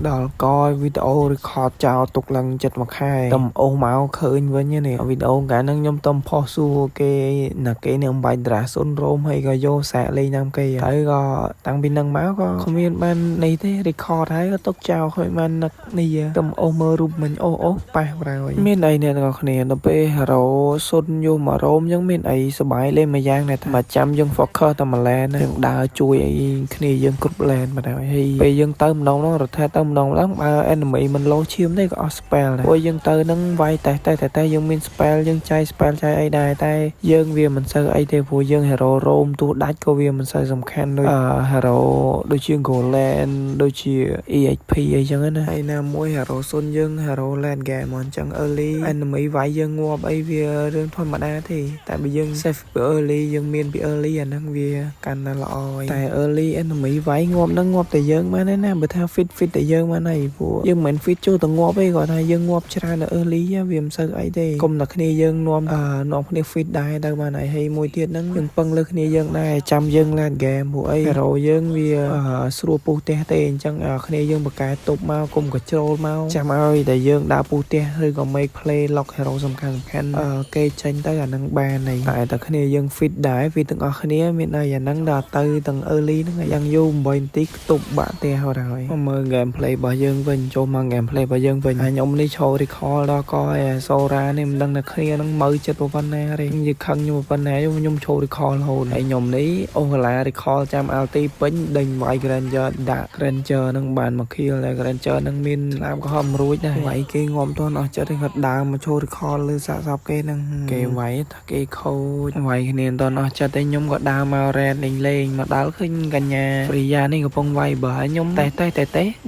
ដល់coi video record ចោលទុកឡើងចិត្តមួយខែតំអូសមកឃើញវិញនេះវីដេអូកាលហ្នឹងខ្ញុំតំផុសសួរគេណាគេនឹងបាច់ Dra Syndrome ហើយក៏យកសាកលេងតាមគេហើយក៏តាំងពីហ្នឹងមកក៏គ្មានបាននេះទេ record ហើយក៏ទុកចោលគ្មានបាននឹកនេះតំអូសមើលរូបមិញអូប៉ះប្រហើយមានអីអ្នកទាំងអស់គ្នាដល់ពេល Hero សុនយកមករោមអញ្ចឹងមានអីសុបាយលេងមួយយ៉ាងដែរថាចាំយើង focus តែមួយ lane យើងដើរជួយអីគ្នាយើងគ្រប់ lane បាទហើយពេលយើងទៅម្ដងហ្នឹងរត់ថាទៅម្ដងឡើងបើ enemy មិនលោឈាមទេក៏អស់ spell ដែរពួកយើងទៅហ្នឹងវាយតែយើងមាន spell យើងចាយ spell ចាយអីដែរតែយើងវាមិនសូវអីទេព្រោះយើង hero រោមទោះដាច់ក៏វាមិនសូវសំខាន់ដូច hero ដូចជា Golden ដូចជា EXP អីចឹងណាហើយណាមួយ hero សុនយើង hero lane game អញ្ចឹង early enemy វាយយើងងាប់អីវារឿងធម្មតាទេតែបើយើង save ពី early យើងមានពី early អាហ្នឹងវាកាន់តែល្អតែ early enemy វាយងាប់ហ្នឹងងាប់តែយើងបានទេណាបើថា fit តែយើងបានហើយព្រោះយើងមិន fit ចូលទៅងាប់ទេគាត់ថាយើងងាប់ច្រើននៅ early វាមិនសូវអីទេគុំតែគ្នាយើងនាំគ្នា fit ដែរទៅបានហើយមួយទៀតហ្នឹងយើងពឹងលើគ្នាយើងដែរចាំយើង late game ព្រោះអី hero យើងវាស្រួលពុះផ្ទះទេអញ្ចឹងគ្នាយើងបកកែតុបមកគុំ control មកចាំឲ្យតែយើងដើរពុះផ្ទះឬក៏ make play lock hero សំខាន់គេចេញទៅអាហ្នឹងបានហើយតែគ្នាយើង fit ដែរវាទាំងអស់គ្នាមានអីអាហ្នឹងដល់ទៅទាំង early ហ្នឹងយ៉ាងយូរ8នាទីទប់បាក់ផ្ទះហើយមើល gameplay របស់យើងវិញចូលមក gameplay របស់យើងវិញហើយខ្ញុំនេះឈរ recall ដល់ក៏Sora នេះមិនដឹងថាគ្នានឹងមើលចិត្តប៉ុណ្ណាទេនិយាយខឹងខ្ញុំប៉ុណ្ណាខ្ញុំឈរ recall រហូតហើយខ្ញុំនេះអូកាឡា recall ចាំ ulti ពេញដេញវាយ Granger ដាក់ Granger នឹងបានមក kill តែ Granger នឹងមានឡាមក៏ហមរួចដែរវាយគេងាប់ទាន់អស់ចិត្តគាត់ដើរមកឈរ recall លើសាកសពគេនឹងគេវាយថាគេខូចវាយគ្នាទាន់អស់ចិត្តទេខ្ញុំក៏ដើរមក red លេងមកដល់ឃើញកញ្ញា Priya នេះកំពុងវាយបើខ្ញុំតែ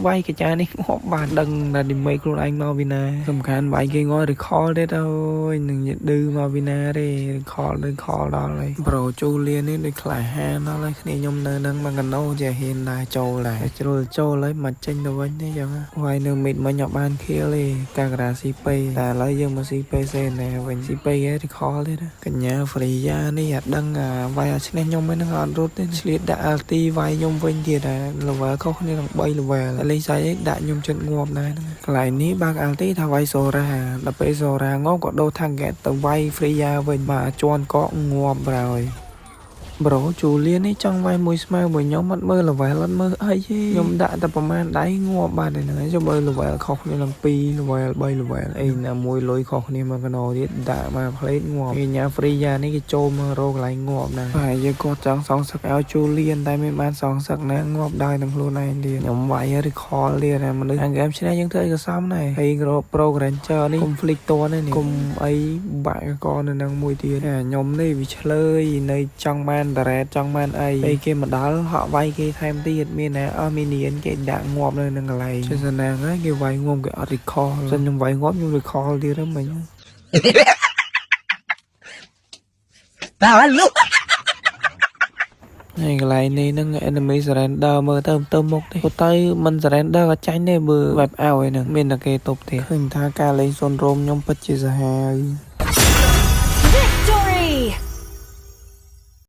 វាយកញ្ញានេះងាប់បានដឹងថាឌីមេខ្លួនឯងមកពីណាសំខាន់វាយគេង recall ទេទៅនឹងឌឺមកពីណាទេ recall ដល់ហើយ Bro Julian នេះដូចខ្លាហានដល់ហើយគ្នាខ្ញុំនៅនឹងមកកណោជាហ៊ានដែរចូលហើយមកចេញទៅវិញទេចឹងវាយនៅ mid មិញអត់បាន kill ទេកាការាស៊ីពេតែឥឡូវយើងមកស៊ីពេសេណាវិញស៊ីពេគេ recall ទេណាកញ្ញា Freya នេះអត់ដឹងវាយអត់ឈ្នះខ្ញុំឯហ្នឹងអត់រត់ទេឆ្លៀតដាក់ ulti វាយខ្ញុំវិញទៀតដែរ level ខុសគ្នាទាំង3 level លេងសាច់ដាក់ខ្ញុំចិត្តងាប់ដែរហ្នឹងកន្លែងនេះបើក ulti ថាវាយ Sora ដល់ពេល Sora ងាប់ក៏ដូរ target ទៅវាយ Freya វិញបាទជន់ក៏ងាប់ហើយ Bro Julian នេះចង់វាយមួយស្មើមួយខ្ញុំអត់មើល level អត់មើលអីទេខ្ញុំដាក់តែប្រហែលដៃងាប់បាទហ្នឹងចុះមើល level ខុសគ្នាឡើង2 level 3 level អីណាមួយលុយខុសគ្នាមកកណោទៀតដាក់មក plate ងាប់ញ៉ា Freya នេះគេចូលមករកកន្លែងងាប់ណាហើយយើងគាត់ចង់សងសឹកឲ្យ Julian តែមិនបានសងសឹកណាងាប់ដោយនឹងខ្លួនឯងទៀតខ្ញុំវាយ recall ទៀតណាមនុស្សអា game ឆ្នេះយើងធ្វើអីក៏សមដែរហើយ Pro Ranger នេះ conflict តនេះគុំអីបាក់កនៅនឹងមួយទៀតខ្ញុំនេះវាឆ្លើយនៅចង់បានតារ៉េតចង់បានអីពេលគេមកដល់ហក់វាយគេថែមទៀតមានណាអស់មីនៀនគេដាក់ងាប់នៅនឹងកន្លែងចេះស្នាងហើយគេវាយងាប់គេអត់ recall សិនខ្ញុំវាយងាប់ខ្ញុំ recall ទៀតហ្នឹងមិញតើលុះហើយកន្លែងនេះនឹង enemy surrender មើលទៅមុខទេទៅមិន surrender ក៏ចាញ់ដែរបើ wipe out ហ្នឹងមានតែគេតបទេឃើញថាការលេង Syndrome ខ្ញុំពិតជាសាហាវ